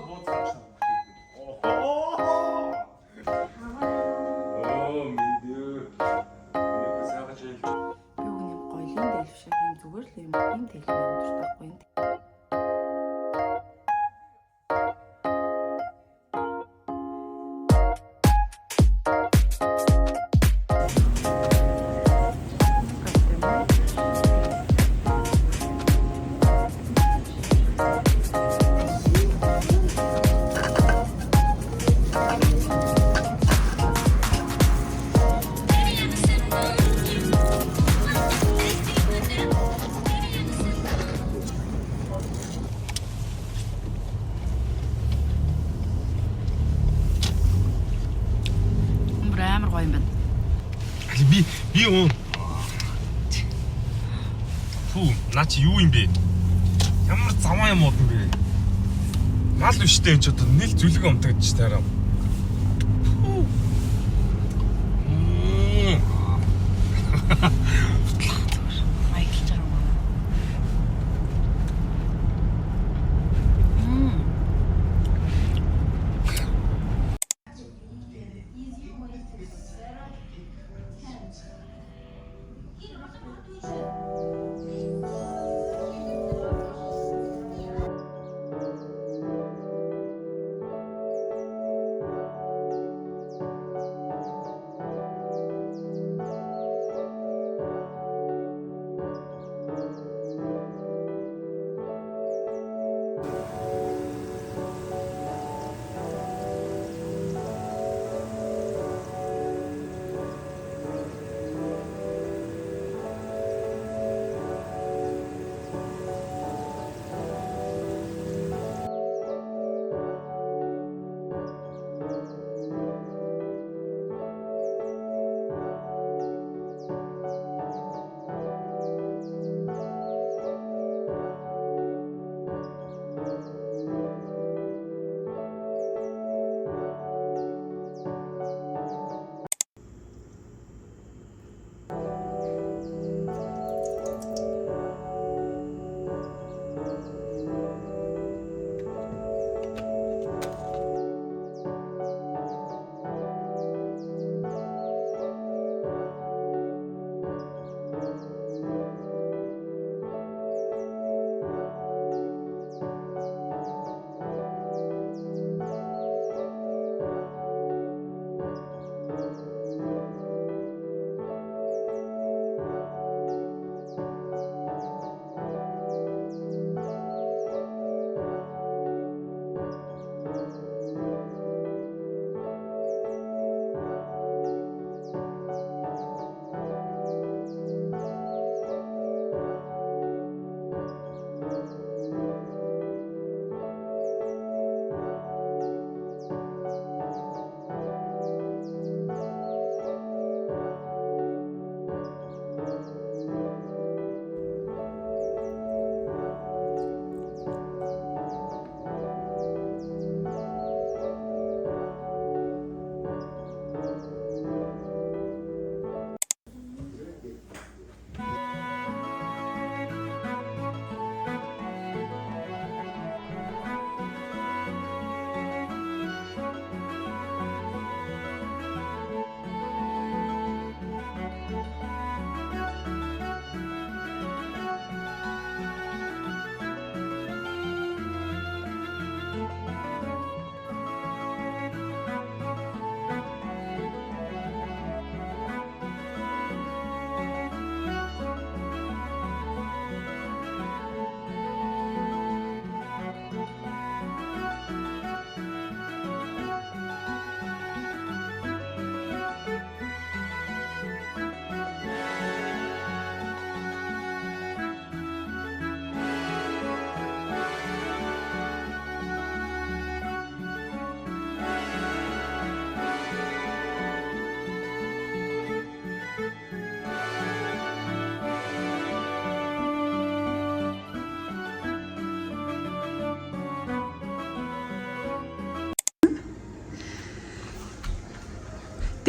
бууцаач. зүгээр л юм тэлмээ өдөртөхгүй юм. Би юу? Фу, наа чи юу юм бэ? Ямар заваа юм уу бэ? Мал биштэй энэ ч одоо нийл зүлэг өмтгөж таараа.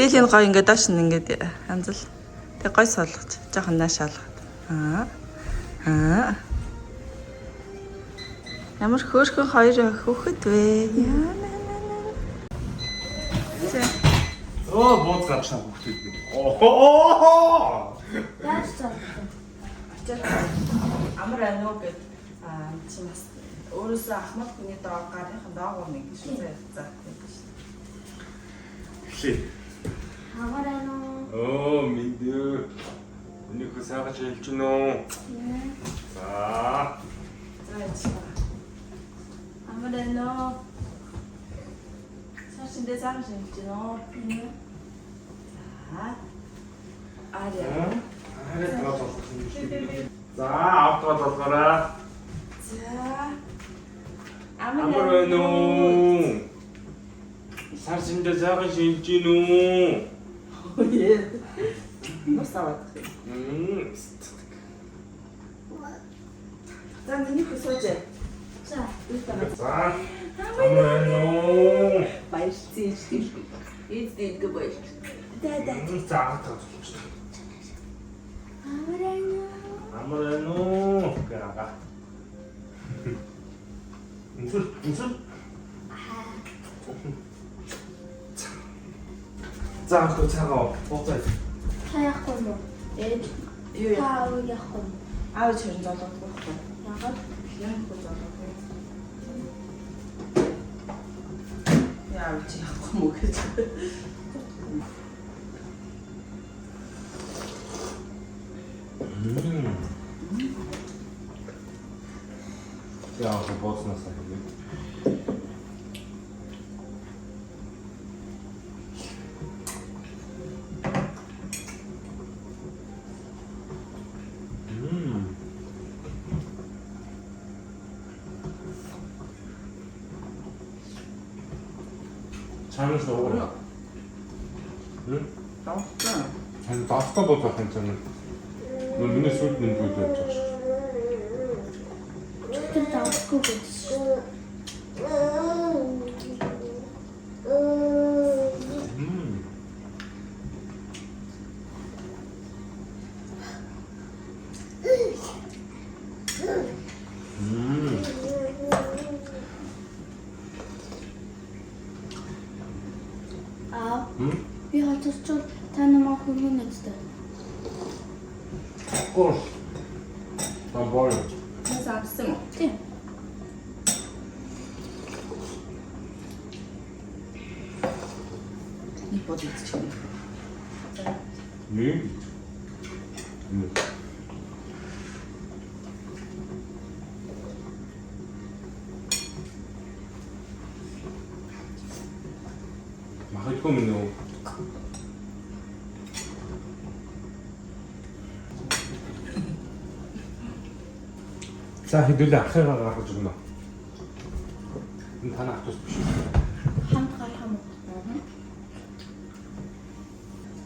Дэлийн гой ингээд доош нь ингээд янзал. Тэг гой солгож, жоохон нааш алгаад. Ямар хөөрхөн хоёр хөхөт вэ? Оо бод гарчаа хөхтэй. Оо. Амар ануу гэд чи бас өөрөөсөө ахмад хүний гарынхан доогоо нэг шүү дээ. За тэгэж. Ши. Амар анаа. Оо миндээ. Энийг сайхан хэлж гинөө. За. Амар анаа. Сашиндээ сайхан хэлж гинөө. За. Ария. За, автогоо толгоорой. За. Амар нөө. Сарсиндээ сайхан хэлж гинөө. Ое. Мосават. За нэг хүсэж. За. За. Амар нөө. Баярцээ шиг. Эцэг баяр. За. Амар анаа. Амар нөө. Гага. Үнсэл. За, 또 차가워. 먹자. Хаяхгүй юу? Ээж юу яа? Хаа яахгүй юу? Аав чирэн золоогүй байхгүй. Ягаад? Яахгүй золоогүй. Яа чи яахгүй мүү гэж. 야, 저 버스났어. 잘못 먹어. 응? Давсан. 아니, 나스카보다 괜찮아. 너 눈에 쏠 때는 보여줘. Тэр давсгүй гэж шүү. Аа. Би хатарч та намайг хүмүүн нэзтэй. Of course. 나 뭘? Саадсан уу? Тийм. Нэг бод идчихвэ. 네? 네. 막을 거면요. 자, 이들이 앞에가 가서 죽나. 다 놔뒀어. Хамт гар хам.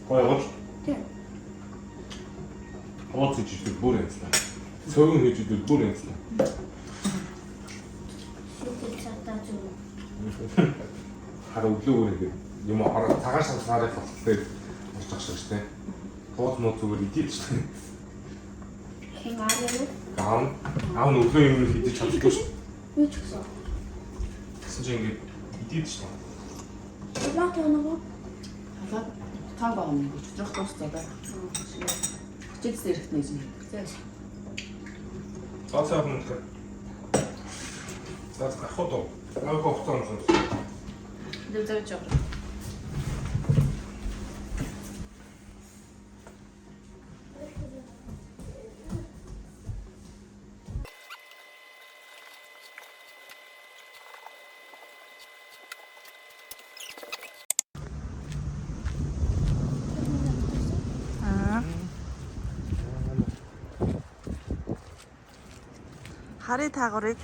거의 Тийм. 어찌 지들 모르겠어. 적응해 지들 모르겠어. Шүтэл цаатаа зүг. хараа өглөө үрээ юм хараа цагааш сараа фототой болж байгаа шүү дээ. Бод мод зүгээр идэж шүү. Хин аараа. аав нь өглөө юм идэж чаддгүй шүү. Юу ч гэсэн. Тэгсэн чинь ингээд идэж шүү. Улаат оноо. Халаад таага өмнө өчрөх дуустай байна. Хүчээс ирэхт нэж юм. Цаасаа юм уу? Цаас хото. Аа хохтон шүү. Дэвзэж байгаа. Хари таагуурыг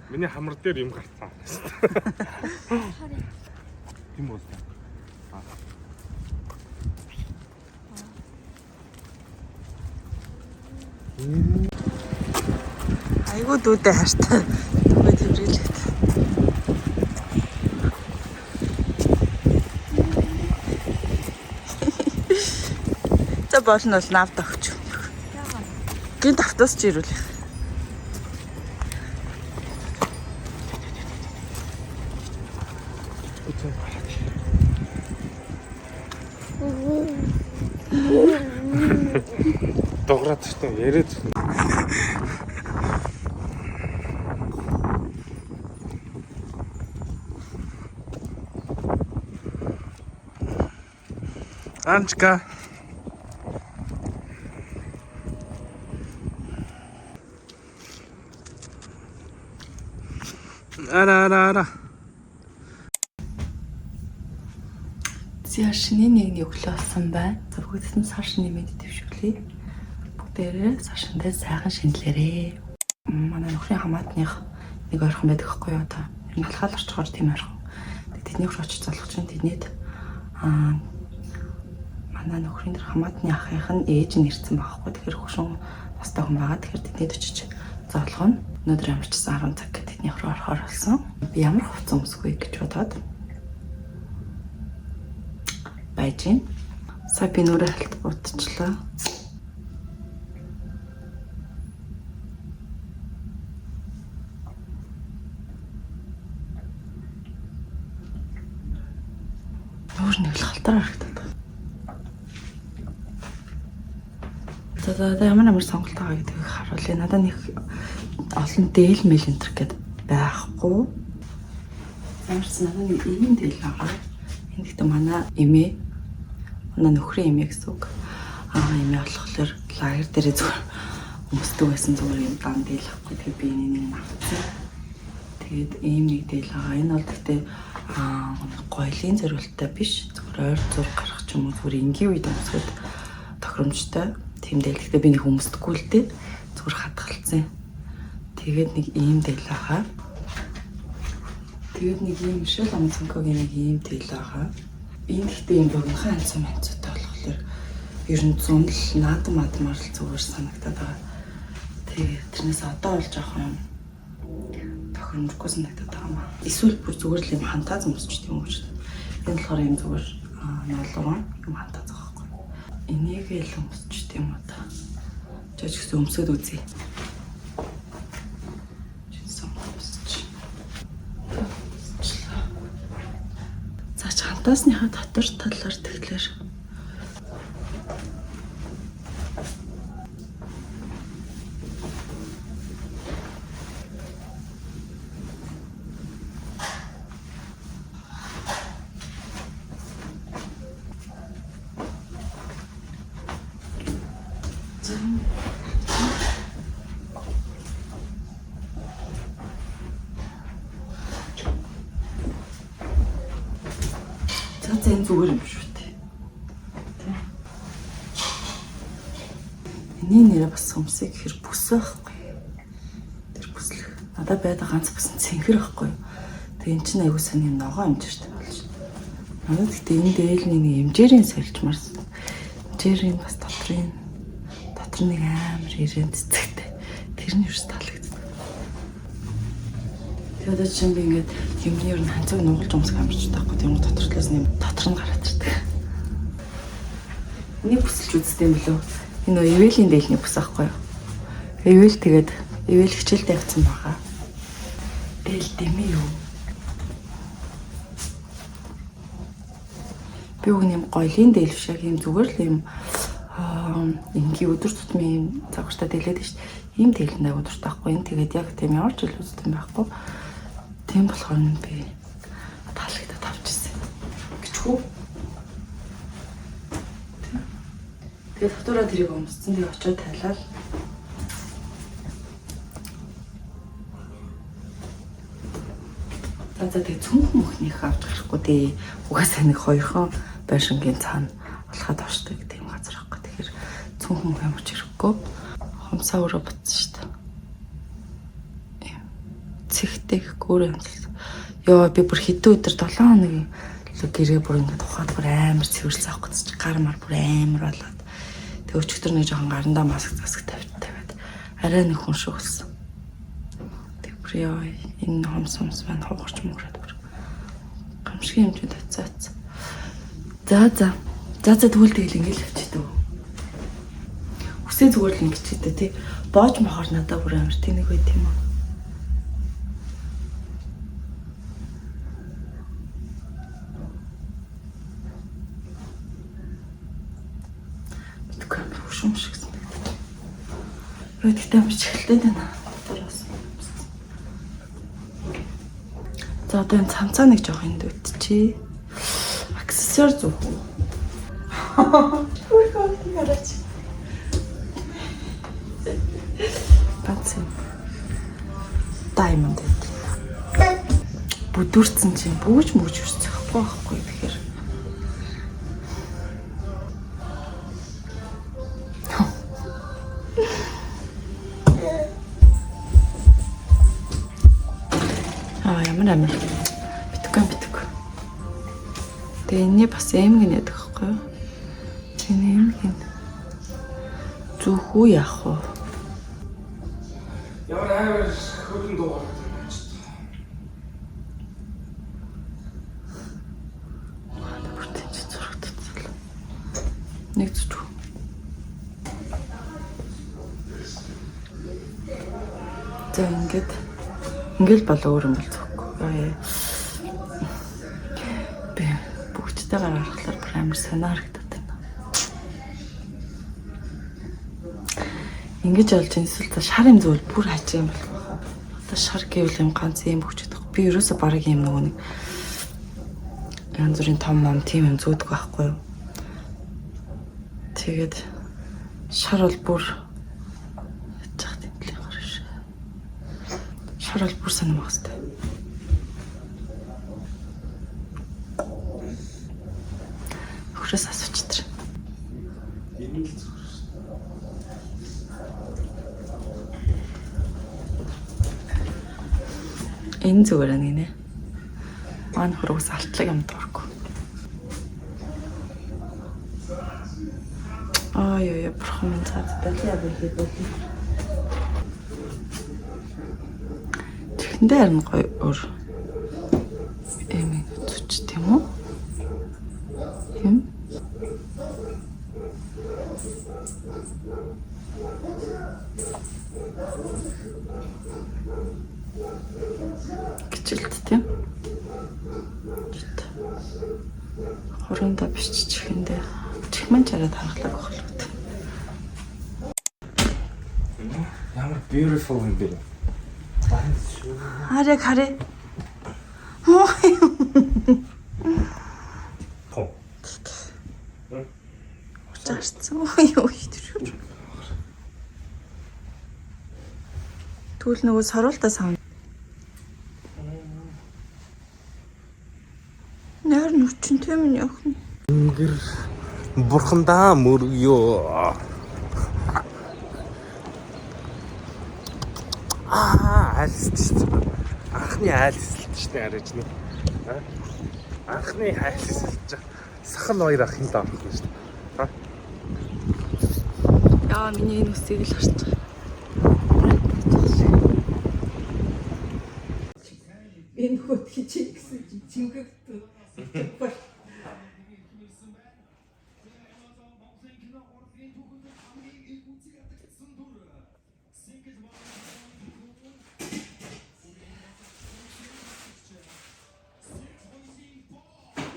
Миний хамар дээр юм гарцсан. Хари. Тийм үү? айгуу дүүдээ хартай. Түгээ тэврэлээд. За болно бол навд өгч. Яагаад? Гинт автоос ч ирүүл. дуграад шүү дээ. Яриад. Анчка. Ара. Зя шиний нэг өглөө болсон байна. Бүгдсэн сар шиний мэд дэвшүүлээ. Бүгдээрээ сар шиндээ сайхан шинэлээрээ. Манай нөхрийн хамаатных нэг ойрхон байдаг хгүй юу та. Энэ алхаал орчхоор тийм ойрхон. Тэдний хөр очиж залгах чинь тэднийд манай нөхрийн тэр хамаатны ахынх нь ээж нь ирсэн байхгүй. Тэгэхээр хөшин настай хүн байгаа. Тэгэхээр тэднийд очиж зоолгоно. Өнөөдөр ямарчсан 10 цаг гэдэг тэдний хөр орохоор болсон. Би ямар хувцас өмсөхгүй гэж бодоод байж гин. Сая би нүрэ халт будчлаа. Нүүр нэг л халтар харагдаад байна. За ямар сонголт байгаа гэдгийг харуулъя. Надад нэг олон дээл мэл энтер гэдэг байхгүй. Ямарч надад нэг ийм дээл байгаа. Энэ гэдэг манай эмээ. Манай нөхрийн эмээ гэсэн үг. Эмээ болохоор лагер дээр зүгээр өмсдөг байсан зүгээр юм дан дээл ахгүй. Тэгээ би энийг авчихсан. Тэгээд ийм нэг дээл байгаа. Энэ бол гэхдээ гоёлын зориулттай биш. Зүгээр ойр зур гарах ч юм уу зүгээр энгийн үед өмсгöd тохиромжтой. Тийм дээл. Гэхдээ би нэг өмсдөггүй л дээ. Зүгээр хатгалцсан. Тэгээд нэг ийм дээл байгаа. Тэгээд нэг ийм шил амцанкогийн нэг ийм дээл байгаа. Энэ гэхдээ ийм богинохан анцсан манцтай болохоор ер нь зундал наадмаар л зүгээр санагдаад байгаа. Тэгээд тэрнээс одоо болж авах юм тохиромжгүй санагдаад байгаа юм аа. Эсвэл бүр зүгээр л юм хантаа зөмсч тийм үү ч. Энэ болохоор ийм зүгээр ноолгон юм хантаа зогхгүй. Энийг л өмсч тийм үү та. Жиж гэсэн өмсөд үзье. Хантаасныхаа дотор талаар тэгэхээр энэ зүгээр юм шүү дээ. Эний нэрээ бас өмсөй гэхэр бүс байхгүй. Тэр бүслэх. Надад байдаг ганц бүс нь цэнхэр байхгүй. Тэгээ эн чинь аягүй сайн юм ногоо амжиртай болж байна. Надад гэхдээ энэ дээлний нэг эмжээрийн сольжмарсан. Эмжээрийн бас дотор нэг амар ирээн цэцэгтэй. Тэр нь юус таалагддаг. Тэгээд чинь би ингээд юмний ер нь ханцаг нугалж өмсөх амжиртай байхгүй. Тэр нь дотор талаас нь дотор нь гараад ирдэг. Энийг бүсэлж үзтээ юм билүү? Энэ нөө ивэлийн дээлний бүс аахгүй юу? Ивэл тэгээд ивэл хичээлд явцсан байгаа. Дээл дэмий юу? Би үг юм гоёлын дээл биш яг юм зүгээр л юм ингийн өдөр тутмын загвартай дээлээд шүү дээ. Ийм дээл нэг өдөрт авахгүй. Энэ тэгээд яг тийм ямар ч ил үзсэн байхгүй. Тийм болохоор би таалагдаад авчихсан. Гэвчгүй. Тэгээд дотоороо тэрийг өмссөн. Тэгээд очиод тайлал. За тэгээд цүнх мөхнийх авч гарахгүй дээ. Угаасаа нэг хоёрхон байшингийн цаана алхаад оршдог тийм газар байхгүй. Тэгэхээр цүнх мөх ямар ч хэрэггүй. Хомсаа өрөө бутсан шүү дээ. Цэгтэй гүүрээ амжилт. Йоо би бүр хэдэн өдөр 7 хоногийн гэрээ бүр ингээд ухаад бүр амар цэвэрлсэн авах гэж гар мар бүр амар болоод. Тэг өчигдөр нэг жоохон гарандаа маск засаг тавиад арай нэг хүн шүглсэн. Тэг бүр ёо энэ хомс маань хугарч мөрөөд бүр гамшигын хэмжээнд хацаац. За тэгвэл тэгэл ингээл авчихдээ. Үсээ зүгээр л ингэж хэвдэ тий. Боож мохоор надад бүр амар тэнэг байт юм аа. Шум шиг санагдав. Гэхдээ амч эхэлтэй байна. За одоо энэ цамцаа нэг жоох энд үтчи. Аксессуар зүг. Үргэлж гараач. Бацэн. Diamond. Бүдүүрсэн чинь бүүж үрцэхгүй байхгүй тэгэхээр. Ямар амир. Битггүй. Тэгээ энэ бас эмгэн яадаг байхгүй юу? Энэ эмгэн. Зүхүү яах вэ? Ямар амар хөлн дуугаар юм ч. Бүртэн чи зурагтцал. Нэг зүг. За ингээд бол өөр юм бол зүггүй. Би бүгдтэйгээр харахаар бүр амар санаа харагдаад байна. Ингэж олж инсэлт шар юм зүйл бүр хачиг юм бол. Одоо шар гэвэл юм ганц юм хөвчөд байгаа. Би ерөөсө бараг юм нөгөө нэг янз бүрийн том тийм юм зүүдэг байхгүй юу. Тэгээд шар бол бүр шар бол бүр санамах хэвээр. Хөрөөс асууч тэр. Энэ зүгээр нэ. Маань хөрөөс алтлаг юм дурггүй. Яа бурхан минь цаад далиа болоо. Тэхэндээ харин гоё өөр эмээ зүч тийм үү? Юм. Гिचэлт тийм. Хөрөндөө биш чихэндээ чихмэн чараад харахлаа гохлоо. Ямар beautiful юм бэ? Харэ. Том. Чарцсан юу идэрч. Түл нөгөө саруултаа сав. Нэр нүчнтэй минь явах нь. Ингэр бурхандаа мөрөё. Айлсч. Анхны айлсч арайч нь. Анхны айлсч. Сахан хоёр ах юм даа авах нь шүү дээ. Яа миний энэ үсийг л харж байгаа. Энэ хот хичээх гэсэн чимгэгт.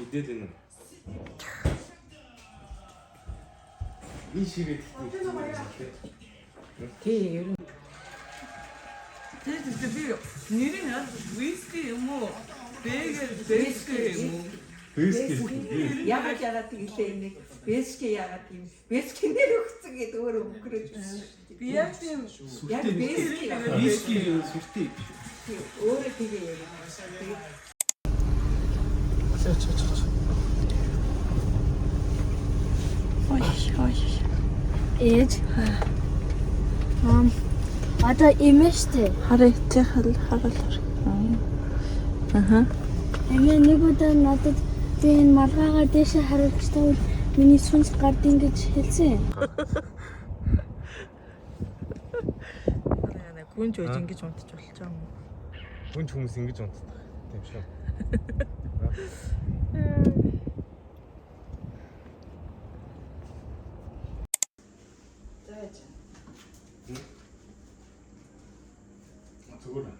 Идээд энэ. Энэ ширэт. Тий, ер нь. Тэгээд би нэр нь виски юм уу? Бэске юм уу? Виски. Яагаад ирлээ нэг бэске яагаад юм бэске нэр өгсөн гэдэг өөрөө өгрөөж байна. Би яг тийм Яг бэске Виски сүртэй. өөрөө тэгээ яриа. Ой. Ээж. Одоо имэштэй. Хараа харуул. Аха. Эмээ нэг удаа надад энэ малгайгаа дээшээ харуулж тавал миний сүнс гардин гэж хэлсэн. Гүнж үж ингэж унтж болж байгаа юм. Гүнж хүмүүс ингэж унтдаг. Тийм шүү. Зүгээр.